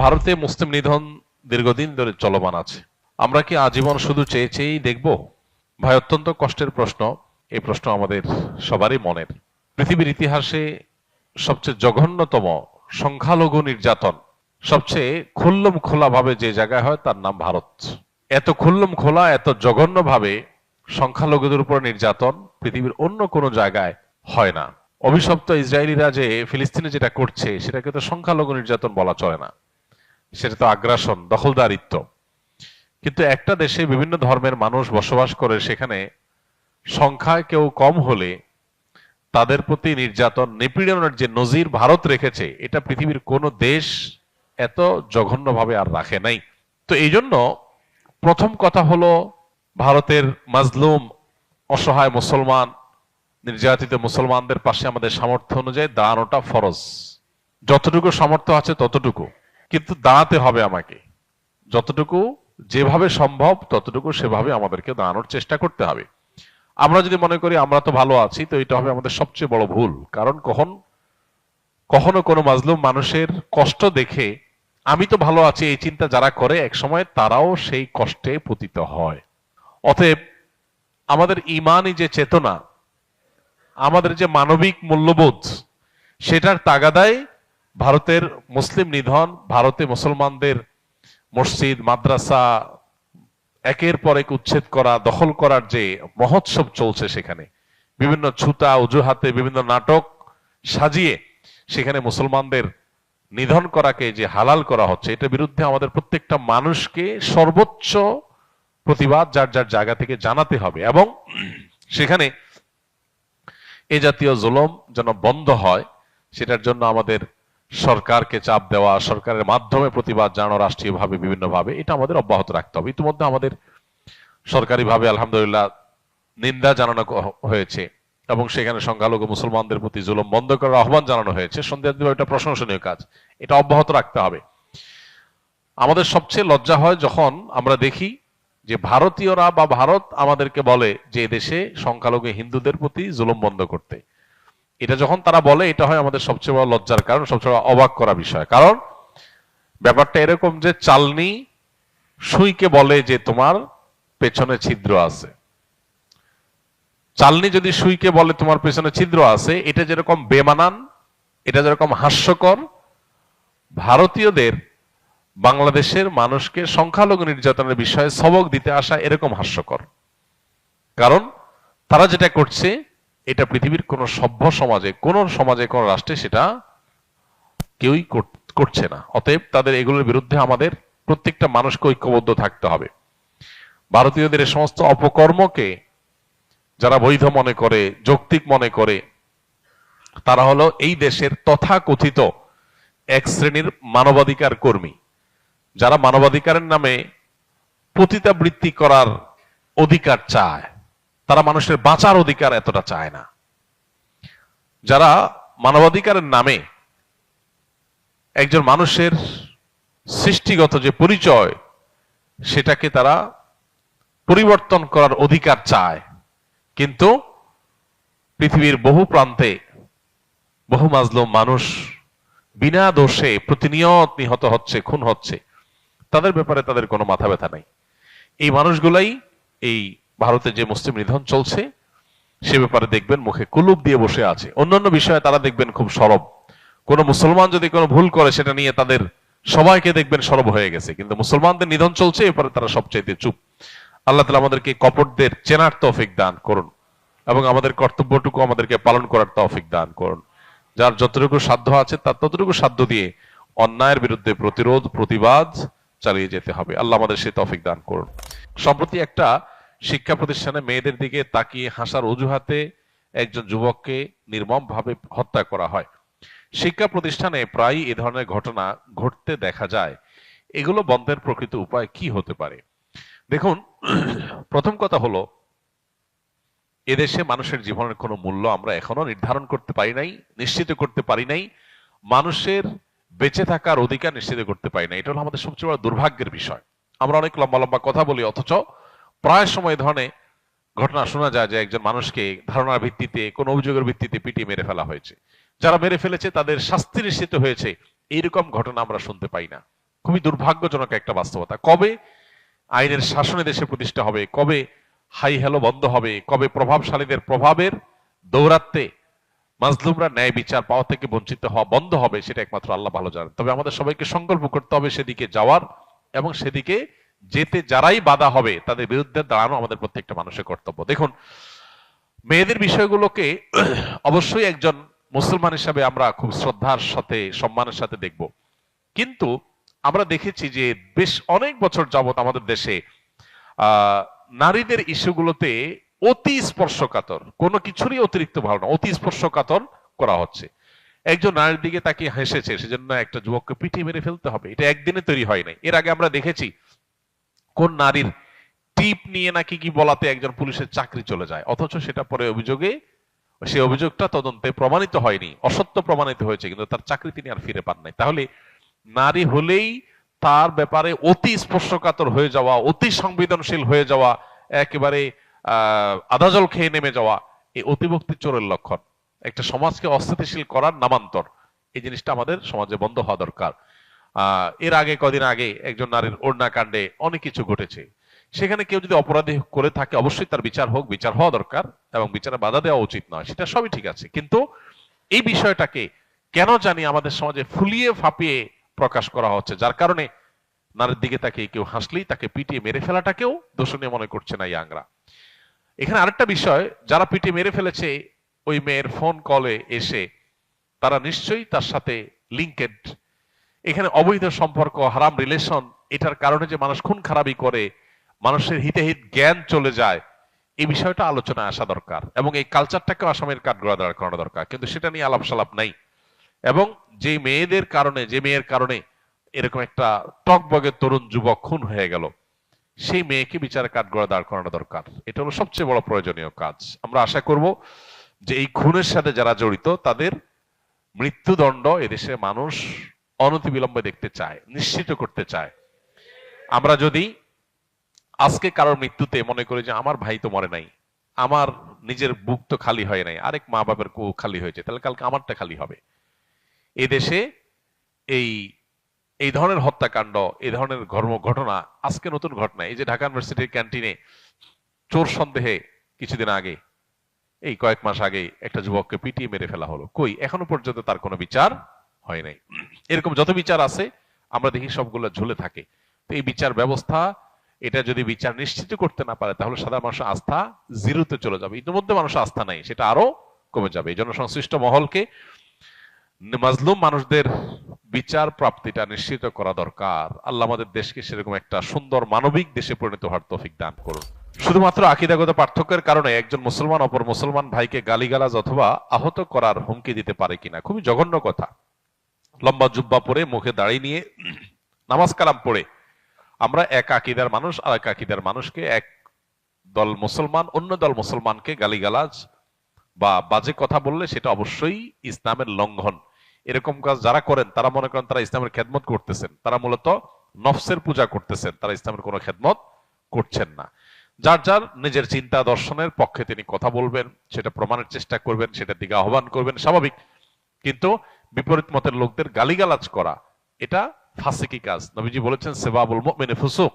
ভারতে মুসলিম নিধন দীর্ঘদিন ধরে চলমান আছে। আমরা কি আজীবন শুধু চেয়ে চেয়েই দেখব? ভাই, অত্যন্ত কষ্টের প্রশ্ন। এই প্রশ্ন আমাদের সবারই মনের। পৃথিবীর ইতিহাসে সবচেয়ে জঘন্যতম সংখ্যালঘু নির্যাতন সবচেয়ে খুল্লম খোলা ভাবে যে জায়গায় হয় তার নাম ভারত। এত খুল্লম খোলা, এত জঘন্য ভাবে সংখ্যালঘুদের উপর নির্যাতন পৃথিবীর অন্য কোনো জায়গায় হয় না। অভিশপ্ত ইসরায়েলিরা যে ফিলিস্তিনে যেটা করছে সেটাকে তো সংখ্যালঘু নির্যাতন বলা চলে না, সেটা তো আগ্রাসন, দখলদারিত্ব। কিন্তু একটা দেশে বিভিন্ন ধর্মের মানুষ বসবাস করে, সেখানে সংখ্যায় কেউ কম হলে তাদের প্রতি নির্যাতন, নিপীড়নের যে নজির ভারত রেখেছে, এটা পৃথিবীর কোনো দেশ এত জঘন্যভাবে আর রাখে নাই। তো এই জন্য প্রথম কথা হলো, ভারতের মাজলুম অসহায় মুসলমান, নির্যাতিত মুসলমানদের পাশে আমাদের সামর্থ্য অনুযায়ী দাঁড়ানোটা ফরজ। যতটুকু সামর্থ্য আছে ততটুকু, কিন্তু দাঁড়াতে হবে আমাকে। যতটুকু যেভাবে সম্ভব ততটুকু সেভাবে আমাদেরকে দাঁড়ানোর চেষ্টা করতে হবে। আমরা যদি মনে করি আমরা তো ভালো আছি, তো এটা হবে আমাদের সবচেয়ে বড় ভুল। কারণ কখনো কোনো মাজলুম মানুষের কষ্ট দেখে আমি তো ভালো আছি এই চিন্তা যারা করে, একসময় তারাও সেই কষ্টে পতিত হয়। অতএব আমাদের ইমানি যে চেতনা, আমাদের যে মানবিক মূল্যবোধ, সেটার তাগাদায় ভারতের মুসলিম নিধন, ভারতে মুসলমানদের মসজিদ মাদ্রাসা একের পর এক উচ্ছেদ করা, দখল করার যে মহোৎসব চলছে, সেখানে বিভিন্ন ছুতা অজুহাতে বিভিন্ন নাটক সাজিয়ে সেখানে মুসলমানদের নিধন করাকে যে হালাল করা হচ্ছে, এটার বিরুদ্ধে আমাদের প্রত্যেকটা মানুষকে সর্বোচ্চ প্রতিবাদ যার যার জায়গা থেকে জানাতে হবে। এবং সেখানে এ জাতীয় জুলুম যেন বন্ধ হয়, সেটার জন্য আমাদের সরকারকে চাপ দেওয়া, সরকারের মাধ্যমে প্রতিবাদ জানানো, রাষ্ট্রীয়ভাবে বিভিন্নভাবে, এটা আমাদের অব্যাহত রাখতে হবে। ইতিমধ্যে আমাদের সরকারিভাবে আলহামদুলিল্লাহ নিন্দা জানানো হয়েছে এবং সেখানে সংখ্যালঘু মুসলমানদের প্রতি জুলুম বন্ধ করার আহ্বান জানানো হয়েছে। সন্দেহাতীতভাবে এটা প্রশংসনীয় কাজ, এটা অব্যাহত রাখতে হবে। আমাদের সবচেয়ে লজ্জা হয় যখন আমরা দেখি যে ভারতীয়রা বা ভারত আমাদেরকে বলে যে এদেশে সংখ্যালঘু হিন্দুদের প্রতি জুলুম বন্ধ করতে। এটা যখন তারা বলে, এটা হয় আমাদের সবচেয়ে বড় লজ্জার কারণ, সবচেয়ে অবাক করা বিষয়। কারণ ব্যাপারটা এরকম যে চালনি সুইকে বলে যে তোমার পেছনে ছিদ্র আছে। চালনি যদি সুইকে বলে তোমার পেছনে ছিদ্র আছে, এটা যেরকম বেমানান, এটা যেরকম হাস্যকর, ভারতীয়দের বাংলাদেশের মানুষকে সংখ্যালঘু নির্যাতনের বিষয়ে সবক দিতে আসা এরকম হাস্যকর। কারণ তারা যেটা করছে, এটা পৃথিবীর কোন সভ্য সমাজে, কোন সমাজে, কোন রাষ্ট্রে সেটা কেউই করছে না। অতএব তাদের এগুলোর বিরুদ্ধে আমাদের প্রত্যেকটা মানুষকে ঐক্যবদ্ধ থাকতে হবে। ভারতীয়দের এই সমস্ত অপকর্মকে যারা বৈধ মনে করে, যৌক্তিক মনে করে, তারা হলো এই দেশের তথাকথিত এক শ্রেণীর মানবাধিকার কর্মী, যারা মানবাধিকারের নামে পতিতাবৃত্তি করার অধিকার চায়। তারা মানুষের বাঁচার অধিকার এতটা চায় না। যারা মানবাধিকারের নামে একজন মানুষের সৃষ্টিগত যে পরিচয়, সেটাকে তারা পরিবর্তন করার অধিকার চায়। কিন্তু পৃথিবীর বহু প্রান্তে বহু মাজলুম মানুষ বিনা দোষে প্রতিনিয়ত নিহত হচ্ছে, খুন হচ্ছে, তাদের ব্যাপারে তাদের কোনো মাথা ব্যথা নাই। এই মানুষগুলাই এই ভারতে যে মুসলিম নিধন চলছে সে ব্যাপারে দেখবেন মুখে কুলুপ দিয়ে বসে আছে। অন্যান্য বিষয়ে তারা দেখবেন খুব সরব। কোন মুসলমান যদি কোনো ভুল করে সেটা নিয়ে তাদের সবাইকে দেখবেন সরব হয়ে গেছে, কিন্তু মুসলমানদের নিধন চলছে এরপরে তারা সবচাইতে চুপ। আল্লাহ তাআলা আমাদেরকে কপটদের চেনার তৌফিক দান করুন এবং আমাদের কর্তব্যটুকু আমাদেরকে পালন করার তৌফিক দান করুন। যার যতটুকু সাধ্য আছে তার ততটুকু সাধ্য দিয়ে অন্যায়ের বিরুদ্ধে প্রতিরোধ, প্রতিবাদ চালিয়ে যেতে হবে। আল্লাহ আমাদের সেই তৌফিক দান করুন। সম্প্রতি একটা শিক্ষা প্রতিষ্ঠানে মেয়েদের দিকে তাকিয়ে হাসার অজুহাতে একজন যুবককে নির্মমভাবে হত্যা করা হয়। শিক্ষা প্রতিষ্ঠানে প্রায় এ ধরনের ঘটনা ঘটতে দেখা যায়। এগুলো বন্ধের প্রকৃত উপায় কি হতে পারে? দেখুন, প্রথম কথা হলো, এদেশে মানুষের জীবনের কোনো মূল্য আমরা এখনো নির্ধারণ করতে পারি নাই, নিশ্চিত করতে পারি নাই। মানুষের বেঁচে থাকার অধিকার নিশ্চিত করতে পারি না। এটা হলো আমাদের সবচেয়ে বড় দুর্ভাগ্যের বিষয়। আমরা অনেক লম্বা লম্বা কথা বলি, অথচ প্রায় সময় ধরনের ঘটনা শোনা যায় যে একজন মানুষকে ধারণার ভিত্তিতে, কোন অভিযোগের ভিত্তিতে পিটিয়ে মেরে ফেলা হয়েছে। যারা মেরে ফেলেছে তাদের শাস্তি নিশ্চিত হয়েছে, এইরকম ঘটনা আমরা শুনতে পাই না। খুবই দুর্ভাগ্যজনক একটা বাস্তবতা। কবে আইনের শাসনে দেশে প্রতিষ্ঠা হবে, কবে হাই হ্যালো বন্ধ হবে, কবে প্রভাবশালীদের প্রভাবের দৌরাত্মে মাজলুমরা ন্যায় বিচার পাওয়া থেকে বঞ্চিত হওয়া বন্ধ হবে, সেটা একমাত্র আল্লাহ ভালো জানেন। তবে আমাদের সবাইকে সংকল্প করতে হবে সেদিকে যাওয়ার, এবং সেদিকে যেতে যারাই বাধা হবে তাদের বিরুদ্ধে দাঁড়ানো আমাদের প্রত্যেকটা মানুষের কর্তব্য। দেখুন, মেয়েদের বিষয়গুলোকে অবশ্যই একজন মুসলমান হিসাবে আমরা খুব শ্রদ্ধার সাথে সম্মানের সাথে দেখব, কিন্তু আমরা দেখেছি যে বেশ অনেক বছর যাবত আমাদের দেশে নারীদের ইস্যুগুলোতে অতি স্পর্শকাতর, কোনো কিছুরই অতিরিক্ত ভালো না, অতি স্পর্শকাতর করা হচ্ছে। একজন নারীর দিকে তাকে হেসেছে সেজন্য একটা যুবককে পিটিয়ে মেরে ফেলতে হবে, এটা একদিনে তৈরি হয় নাই। এর আগে আমরা দেখেছি কোন নারীর টিপ নিয়ে নাকি কি বলাতে একজন পুলিশের চাকরি চলে যায়, অথচ সেটা পরে অভিযোগে, সেই অভিযোগটা তদন্তে প্রমাণিত হয়নি, অসত্য প্রমাণিত হয়েছে, কিন্তু তার চাকরি তিনি আর ফিরে পান নাই। তাহলে নারী হলেই তার ব্যাপারে অতি স্পর্শকাতর হয়ে যাওয়া, অতি সংবেদনশীল হয়ে যাওয়া, একেবারে আধাজল খেয়ে নেমে যাওয়া, এই অতিভক্তি চোরের লক্ষণ। একটা সমাজকে অস্থিতিশীল করার নামান্তর, এই জিনিসটা আমাদের সমাজে বন্ধ হওয়া দরকার। এর আগে কদিন আগে একজন নারীর ওড়না কাণ্ডে অনেক কিছু ঘটেছে, সেখানে কেউ যদি অপরাধী করে থাকে অবশ্যই তার বিচার হোক, বিচার হওয়া দরকার, এবং বিচারে বাধা দেওয়া উচিত নয়, সেটা সবই ঠিক আছে। কিন্তু এই বিষয়টাকে কেন জানি আমাদের সমাজে ফুলিয়ে ফাঁপিয়ে প্রকাশ করা হচ্ছে, যার কারণে নারীর দিকে তাকে কেউ হাসলেই তাকে পিটিয়ে মেরে ফেলাটাকেও দোষণীয় মনে করছে না ইয়াংরা। এখানে আরেকটা বিষয়, যারা পিটিয়ে মেরে ফেলেছে ওই মেয়ের ফোন কলে এসে, তারা নিশ্চয়ই তার সাথে লিঙ্কেড, এখানে অবৈধ সম্পর্ক, হারাম রিলেশন, এটার কারণে যে মানুষ খুন খারাপি করে, মানুষের হিতাহিত জ্ঞান চলে যায়, এই বিষয়টা আলোচনায় আসা দরকার, এবং এই কালচারটাকেও আসামের কাঠগড়া দাঁড় করানো দরকার, কিন্তু সেটা নিয়ে আলাপ সালাপ নাই। এবং যে মেয়েদের কারণে, যে মেয়ের কারণে এরকম একটা টকবগে তরুণ যুবক খুন হয়ে গেল, সেই মেয়েকে বিচারে কাঠগড়া দাঁড় করানো দরকার। এটা হলো সবচেয়ে বড় প্রয়োজনীয় কাজ। আমরা আশা করব যে এই খুনের সাথে যারা জড়িত তাদের মৃত্যুদণ্ড এদেশে মানুষ অনতিবিলম্বে দেখতে চায়, নিশ্চিত করতে চায়। আমরা যদি আজকে কারোর মৃত্যুতে মনে করি যে আমার ভাই তো মরে নাই, আমার নিজের বুক তো খালি হয় নাই, আরেক মা বাপের কু খালি হয়েছে, তাহলে কালকে আমারটা খালি হবে। এই দেশে এই এই ধরনের হত্যাকাণ্ড, এই ধরনের ঘটনা আজকে নতুন ঘটনা। এই যে ঢাকা ইউনিভার্সিটির ক্যান্টিনে চোর সন্দেহে কিছুদিন আগে, এই কয়েক মাস আগে একটা যুবককে পিটিয়ে মেরে ফেলা হলো, কই এখনো পর্যন্ত তার কোনো বিচার হয় নাই। এরকম যত বিচার আছে আমরা দেখি সবগুলো ঝুলে থাকে। তো এই বিচার ব্যবস্থা, এটা যদি বিচার নিশ্চিত করতে না পারে তাহলে সাধারণ মানুষের আস্থা জিরোতে চলে যাবে। ইতিমধ্যে মানুষের আস্থা নাই, সেটা আরো কমে যাবে। এই জন্য সংশ্লিষ্ট মহলকে মাজলুম মানুষদের বিচার প্রাপ্তিটা নিশ্চিত করা দরকার। আল্লাহ আমাদের দেশকে সেরকম একটা সুন্দর মানবিক দেশে পরিণত হওয়ার তৌফিক দান করুন। শুধুমাত্র আকীদাগত পার্থক্যের কারণে একজন মুসলমান অপর মুসলমান ভাইকে গালিগালাজ অথবা আহত করার হুমকি দিতে পারে কিনা, খুবই জঘন্য কথা। লম্বা জুব্বা পরে, মুখে দাড়ি নিয়ে, নামাজ কালাম পড়ে আমরা এক আকীদার মানুষ আর এক আকীদার মানুষকে, এক দল মুসলমান অন্য দল মুসলমানকে গালিগালাজ বা বাজে কথা বললে সেটা অবশ্যই ইসলামের লঙ্ঘন। এরকম কাজ যারা করেন তারা মনে করেন তারা ইসলামের খেদমত করতেছেন, তারা মূলত নফসের পূজা করতেছেন, তারা ইসলামের কোনো খেদমত করছেন না। যার যার নিজের চিন্তা দর্শনের পক্ষে তিনি কথা বলবেন, সেটা প্রমাণের চেষ্টা করবেন, সেটার দিকে আহ্বান করবেন, স্বাভাবিক। কিন্তু বিপরীত মতের লোকদের গালিগালাজ করা এটা ফাসিকি কাজ। নবীজি বলেছেন সেবাবুল মুমিনি ফুসুক,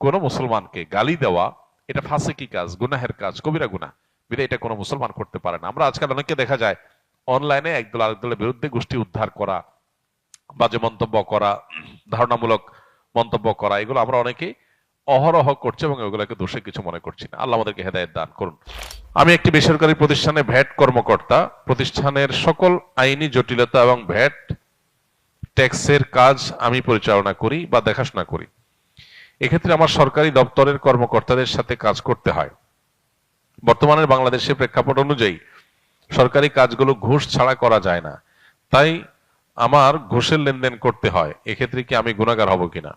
কোন মুসলমানকে গালি দেওয়া এটা ফাসিকি কাজ, গুনাহের কাজ, কবিরা গুনাহ। বিধায় এটা কোনো মুসলমান করতে পারে না। আমরা আজকাল অনেককে দেখা যায় অনলাইনে একদল আরেকদলের বিরুদ্ধে গোষ্ঠী উদ্ধার করা, বাজে মন্তব্য করা, ধারণামূলক মন্তব্য করা, এগুলো আমরা অনেকে অহরহ করছে এবং এগুলোকে দোষে কিছু মনে করছি না। আল্লাহ আমাদেরকে হেদায়েত দান করুন। আমি একটি বেসরকারি প্রতিষ্ঠানে ভ্যাট কর্মকর্তা। প্রতিষ্ঠানের সকল আইনি জটিলতা এবং ভ্যাট ট্যাক্সের কাজ আমি পরিচালনা করি বা দেখাশোনা করি। এক্ষেত্রে আমার সরকারি দপ্তরের কর্মকর্তাদের সাথে কাজ করতে হয়। বর্তমানের বাংলাদেশের প্রেক্ষাপট অনুযায়ী সরকারি কাজগুলো ঘুষ ছাড়া করা যায় না, তাই আমার ঘুষের লেনদেন করতে হয়। এক্ষেত্রে কি আমি গুনাহগার হব কিনা?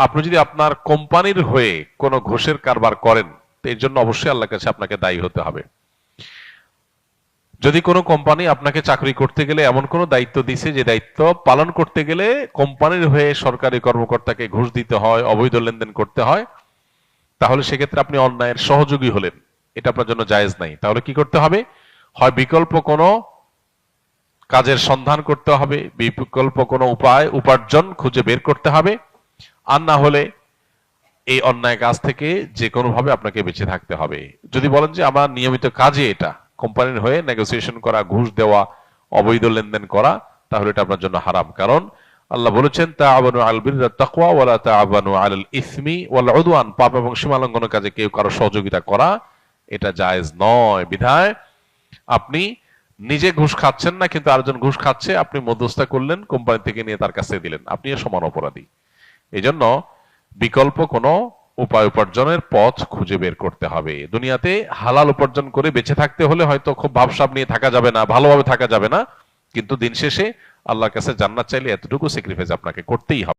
আপনি যদি আপনার কোম্পানির হয়ে কোনো ঘুষের কারবার করেন তো এর জন্য অবশ্যই আল্লাহর কাছে আপনাকে দায়ী হতে হবে। যদি কোনো কোম্পানি আপনাকে চাকরি করতে গেলে এমন কোনো দায়িত্ব দিছে যে দায়িত্ব পালন করতে গেলে কোম্পানির হয়ে সরকারি কর্মকর্তাকে ঘুষ দিতে হয়, অবৈধ লেনদেন করতে হয়, তাহলে সেক্ষেত্রে আপনি অন্যায়ের সহযোগী হলেন, এটা আপনার জন্য জায়েজ নাই। তাহলে কি করতে হবে? হয় বিকল্প কোনো কাজের সন্ধান করতে হবে, বিকল্প কোনো উপায় উপার্জন খুঁজে বের করতে হবে। আর না হলে এই অন্যায় কাজ থেকে যে কোনো ভাবে আপনাকে বেঁচে থাকতে হবে। যদি বলেন যে আমার নিয়মিত কাজে এটা, কোম্পানির হয়ে নেগোসিয়েশন করা, ঘুষ দেওয়া, অবৈধ লেনদেন করা, তাহলে এটা আপনার জন্য হারাম। কারণ আল্লাহ বলেছেন তাআওয়ানু আলাল বিররি ওয়াত তাকওয়া ওয়ালা তাআওয়ানু আলাল ইসমি ওয়াল উদওয়ান, পাপ এবং সীমালঙ্ঘনের কাজে কেউ কারো সহযোগিতা করা এটা জায়েজ নয়। বিধায় আপনি নিজে ঘুষ খাচ্ছেন না, কিন্তু আরেকজন ঘুষ খাচ্ছে, আপনি মধ্যস্থতা করলেন, কোম্পানি থেকে নিয়ে তার কাছে দিলেন, আপনিও সমান অপরাধী। এজন্য বিকল্প কোনো উপায় উপার্জনের পথ খুঁজে বের করতে হবে। দুনিয়াতে হালাল উপার্জন করে বেঁচে থাকতে হলে হয়তো খুব ভাবসাব নিয়ে থাকা যাবে না, ভালোভাবে থাকা যাবে না, কিন্তু দিন শেষে আল্লাহর কাছে জান্নাত চাইলে এতটুকু স্যাক্রিফাইস আপনাকে করতেই হবে।